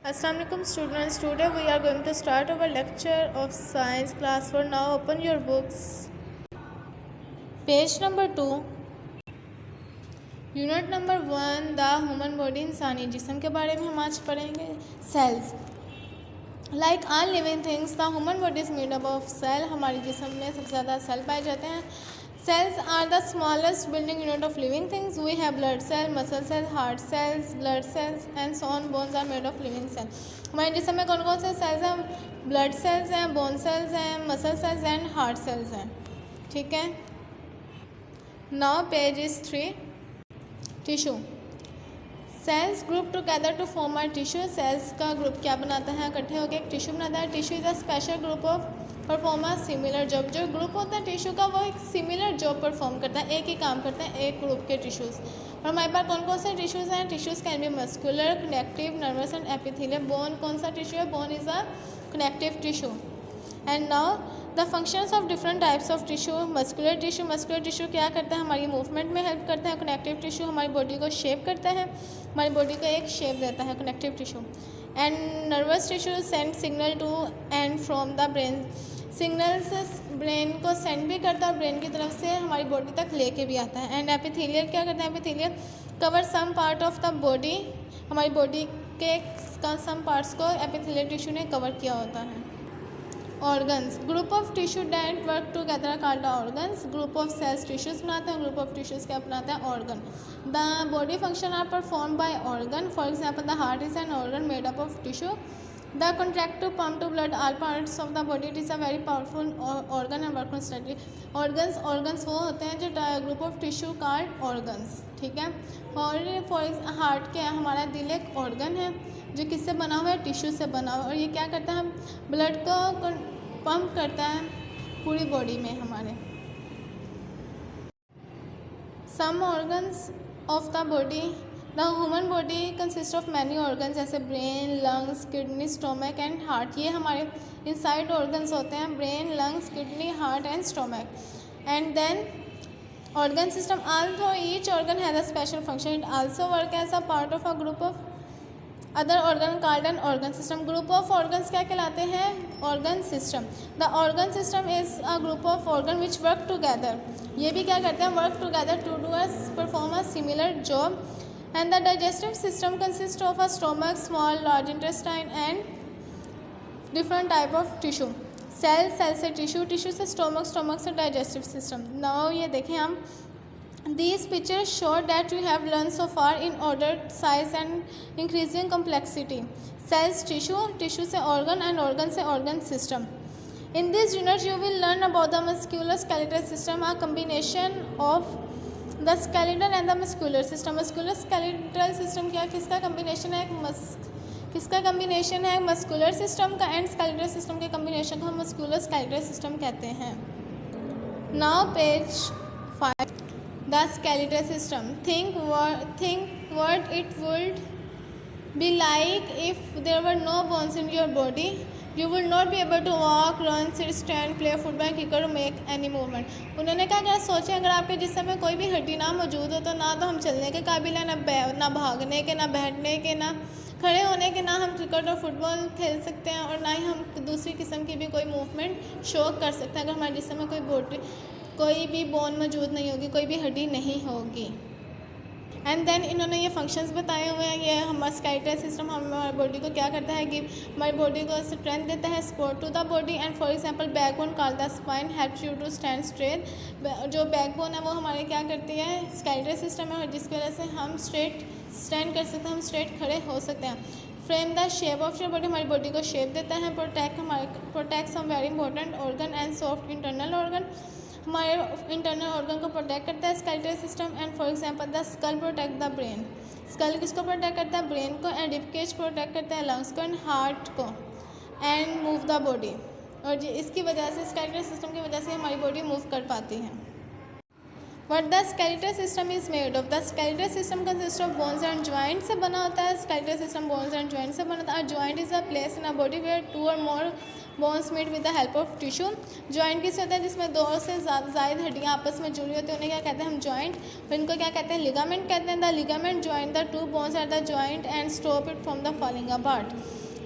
Assalamu alaikum students. Today we are going to start our lecture of science class 4. Now open your books. Page number 2. Unit number 1, the human body. इंसानी जिस्म के बारे में हम आज पढ़ेंगे. Cells. Like all living things, the human body is made up of cell. हमारे जिस्म में सबसे ज़्यादा सेल पाए जाते हैं. Cells are the smallest building unit of living things. We have blood cell, muscle cell, heart cells, blood cells and so on. Bones are made of living cells. हमारे जिस्म में कौन कौन से सेल्स हैं? ब्लड सेल्स हैं, bone cells हैं, muscle cells and heart cells हैं. ठीक है. Now page is 3. Tissue. Cells group together to form are tissue. Cells का ग्रुप क्या बनाता है? इकट्ठे होकर एक टिश्यू बनाता है. Tissue is a special group of perform a similar job. जो ग्रुप होता है टिश्यू का वो एक सिमिलर जॉब परफॉर्म करता है, एक ही काम करता है एक ग्रुप के टिश्यूज़. और हमारे पास कौन कौन से टिश्यूज़ हैं? Tissues can be muscular, connective, nervous and epithelial. Bone कौन सा टिश्यू है? Bone is a connective tissue. And now the functions of different types of tissue. Muscular tissue. Muscular tissue क्या करता है? हमारी मूवमेंट में हेल्प करता है. कनेक्टिव टिश्यू हमारी बॉडी को शेप करता है, हमारी बॉडी को एक शेप देता है connective tissue. And nervous tissue send signal to and from the brain. Signals brain को सेंड भी करता है और ब्रेन की तरफ से हमारी बॉडी तक लेके भी आता है. एंड एपिथेलियल क्या करता है? Epithelial cover some part of the body. हमारी बॉडी के सम पार्ट्स को एपिथेलियल टिश्यू ने कवर किया होता है. Organs. Group of tissue that work together called organs. Group of cells tissues बनाते हैं, ग्रुप ऑफ टिश्यूज़ क्या बनाते हैं? Organ. The body function are perform by organ. For example the heart is an organ made up of tissue. The contract to pump to blood all parts of the body. It is a very powerful organ and work constantly. Organs वो होते हैं जो group of tissue called organs. ठीक है. और for heart क्या है? हमारा दिल एक ऑर्गन है जो किससे बना हुआ है? टिश्यू से बना हुआ है. और ये क्या करता है? ब्लड को पंप करता है पूरी बॉडी में हमारे. Some organs of the body. The human body consist of many organs जैसे brain, lungs, kidney, stomach and heart. ये हमारे इनसाइड ऑर्गन्स होते हैं. Brain, lungs, kidney, heart and stomach. And then organ system. although each organ has a special function, it also work as a part of a group of other organ called an organ system. group of organs क्या कहलाते हैं? organ system. the organ system is a group of organ which work together. ये भी क्या करते हैं? work together to do a perform a similar job. And the digestive system consists of a stomach, small, large intestine and different type of tissue. Cell से tissue, tissue से stomach, stomach से digestive system. Now ये देखें हम. These pictures show that we have learned so far in order, size and increasing complexity. Cells, tissue, tissue से organ and organ से organ system. In this unit you will learn about the musculoskeletal system, a combination of the skeletal and the muscular system. Muscular skeletal system क्या किसका combination है? किसका combination है? Muscular system का and skeletal system के combination को हम muscular skeletal system कहते हैं. Now page 5. The skeletal system. Think what it would be like if there were no bones in your body. You will not be able to walk, run, sit, stand, play football, kick or make any movement. उन्होंने क्या कहा? सोचें अगर आपके जिस्म में कोई भी हड्डी ना मौजूद हो तो ना तो हम चलने के काबिल हैं, ना भागने के, ना बैठने के, ना खड़े होने के, ना हम क्रिकेट और फुटबॉल खेल सकते हैं और ना ही हम दूसरी किस्म की भी कोई मूवमेंट शो कर सकते हैं अगर हमारे जिस्म में कोई भी बोन मौजूद नहीं होगी, कोई भी हड्डी नहीं होगी. एंड देन इन्होंने ये फंक्शंस बताए हुए हैं. ये हमारा स्केलेटल सिस्टम हमारी बॉडी को क्या करता है कि हमारी बॉडी को स्ट्रेंथ देता है, support to the body. And for example backbone called the spine helps you to stand straight. जो बैकबोन है वो हमारे क्या करती है? स्केलेटल सिस्टम है और जिसकी वजह से हम स्ट्रेट स्टैंड कर सकते हैं, हम स्ट्रेट खड़े हो सकते हैं. Frame the shape of your body. हमारी बॉडी को शेप देता है. Protect some very important organ and soft internal organ. हमारे इंटरनल ऑर्गन को प्रोटेक्ट करता है skeletal system. And for example the skull protect the brain. Skull किसको protect करता है? ब्रेन को. एंड रिब केज प्रोटेक्ट करता है लंग्स को एंड हार्ट को. And move the body. और इसकी वजह से स्केलेटल सिस्टम की वजह से हमारी बॉडी मूव कर पाती है. What the skeletal system is made of? The skeletal system consists of bones and joints से बना होता है. Skeletal system bones and joints से बना होता है. A joint is a place in a body where two or more bones meet with the help of tissue. Joint किससे होता है? जिसमें दो से ज़ायद हड्डियाँ आपस में जुड़ी होती हैं, उन्हें क्या कहते हैं हम joint. इनको क्या कहते हैं? Ligament कहते हैं. The ligament join the two bones at the joint and stop it from the falling apart.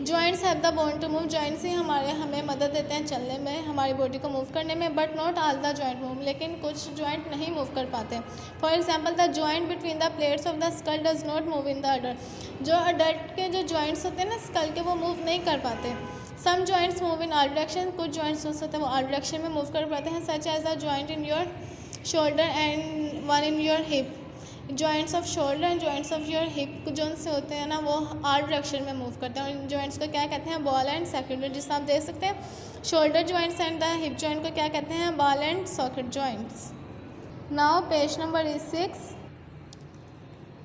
Joints have the bone to move. Joints ही हमें मदद देते हैं चलने में, हमारी बॉडी को मूव करने में. But not all the joint move. लेकिन कुछ जॉइंट नहीं मूव कर पाते. For example the joint between the plates of the skull does not move in the adult. जो अडल्ट के जो जॉइंट्स होते हैं ना स्कल के, वो मूव नहीं कर पाते. Some joints move in all direction. कुछ जॉइंट्स होते हैं वो ऑल डायरेक्शन में मूव कर पाते हैं. Such as the joint in your shoulder and one in your hip. Joints of shoulder and joints of your hip जो से होते हैं ना, वो ऑल डायरेक्शन में मूव करते हैं. और इन जॉइंट्स को क्या कहते हैं? Ball and socket. जिससे आप देख सकते हैं shoulder joints and the hip joint को क्या कहते हैं? Ball and socket joints. Now page number 6.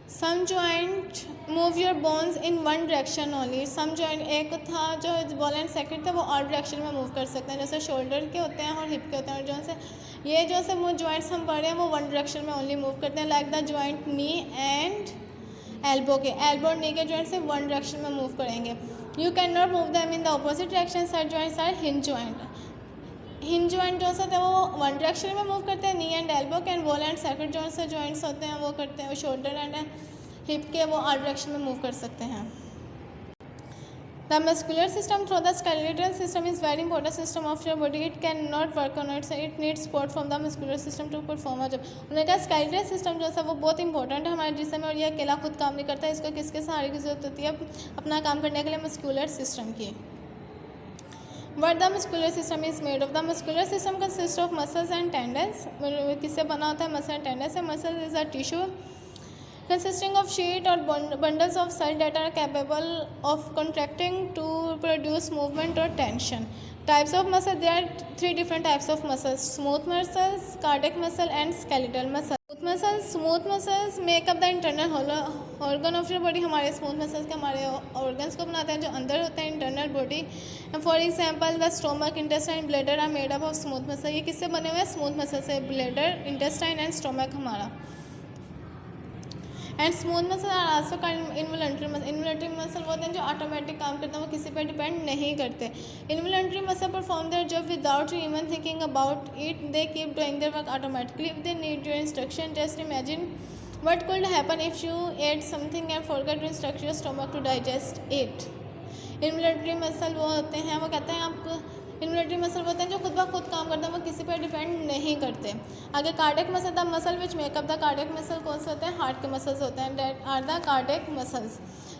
Some joint move your bones in one direction only. Some joint एक था जो बॉल एंड सॉकेट थे, वो ऑल डायरेक्शन में मूव कर सकते हैं. जैसे शोल्डर के होते हैं और हिप के होते हैं. और जो से ये जो से वो जॉइंट्स हम पढ़ रहे हैं वो वन डायरेक्शन में ओनली मूव करते हैं. Like the joint knee and elbow के. एल्बो और नी के जॉइंट से वन डायरेक्शन में मूव करेंगे. You can not move them in the opposite direction. Such joints are hinge joint. Hinge joint जो होते हैं वो वन डायरेक्शन में मूव करते हैं. नी एंड एल्बो के. एंड बॉल एंड सॉकेट जो से जॉइंट्स होते हैं वो करते हैं शोल्डर एंड हिप के, वो ऑल डायरेक्शन में मूव कर सकते हैं. The muscular system through the skeletal system is very important system of your body. It cannot work on its own. It needs support from the muscular system to perform a job. उन्होंने कहा skeletal system जो है वो बहुत important है हमारे जिसम में, और ये अकेला खुद काम नहीं करता है. इसको किसके सहारे की जरूरत होती है अपना काम करने के लिए? मस्कुलर सिस्टम की. What the muscular system is made of? The muscular system consists of muscles and tendons. किससे बना होता है? muscle and tendons से. Muscle is a tissue consisting of sheet or bundles of cells that are capable of contracting to produce movement or tension. Types of muscle. There are 3 different types of muscles: smooth muscles, cardiac muscle and skeletal muscle. Smooth muscles make up the internal organ of your body. हमारे smooth muscles के हमारे organs को बनाते हैं जो अंदर होते हैं internal body. For example, the stomach, intestine, bladder are made up of smooth muscle. ये किससे बने हुए हैं? smooth muscle से. bladder, intestine and stomach हमारा. And smooth muscle are also called involuntary muscle. Involuntary muscle वो होते हैं जो ऑटोमेटिक काम करते हैं, वो किसी पर डिपेंड नहीं करते. Involuntary muscle perform their job without you even thinking about it. They keep doing their work automatically if they need your instruction. Just imagine what could happen if you ate something and forget to instruct your stomach to digest it. Involuntary muscle वो होते हैं, वो कहते हैं आपको involuntary muscle होते हैं जो खुद ब खुद काम करते हैं, वो किसी पर डिपेंड नहीं करते. आगे cardiac muscle. The muscle which make up the cardiac muscle कौन से होते हैं? हार्ट के मसल्स होते हैं. That are the cardiac muscles.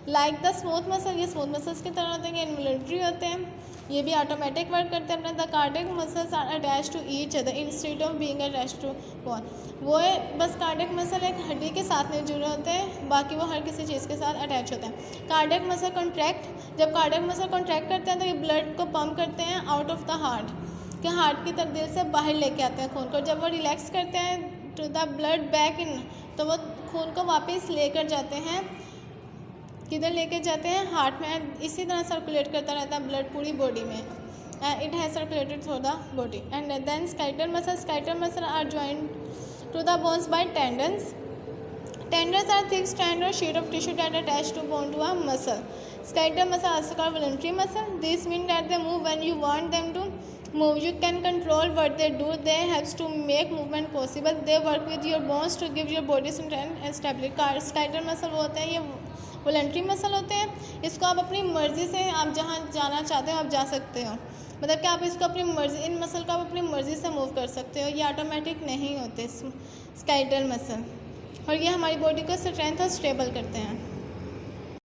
Like the smooth muscle. ये स्मूथ मसल्स की तरह होते हैं. इनवॉलंटरी होते हैं, ये भी ऑटोमेटिक वर्क करते हैं. The cardiac muscles are attach to each other instead of being attach to one. वो बस कार्डियक मसल एक हड्डी के साथ नहीं जुड़े होते हैं, बाकी वो हर किसी चीज़ के साथ अटैच होते हैं. Cardiac muscle contract. जब कार्डियक मसल कॉन्ट्रैक्ट करते हैं तो ये ब्लड को पंप करते हैं आउट ऑफ द हार्ट, कि हार्ट की तरफ दिल से बाहर लेके आते हैं खून को. जब वो रिलैक्स करते हैं to the blood back in, तो वो खून को वापस लेकर जाते हैं. किधर लेके जाते हैं? हार्ट में. इसी तरह सर्कुलेट करता रहता है ब्लड पूरी बॉडी में. It has circulated through the body. And then skeletal muscle. Skeletal muscle are joint to the bones by tendons. Tendons are thick strand or sheet of tissue that attach to bone to a muscle. Skeletal muscle also called voluntary muscle. These mean that they move when you want them to move. You can control what they do. They helps to make movement possible. They work with your bones to give your body strength and stability. Skeletal muscle वो होते हैं, ये voluntary muscle होते हैं. इसको आप अपनी मर्ज़ी से आप जहाँ जाना चाहते हो आप जा सकते हो. मतलब कि आप इसको अपनी मर्ज़ी, इन मसल को आप अपनी मर्ज़ी से मूव कर सकते हो. ये ऑटोमेटिक नहीं होते स्केलेटल मसल, और ये हमारी बॉडी को स्ट्रेंथ और स्टेबल करते हैं.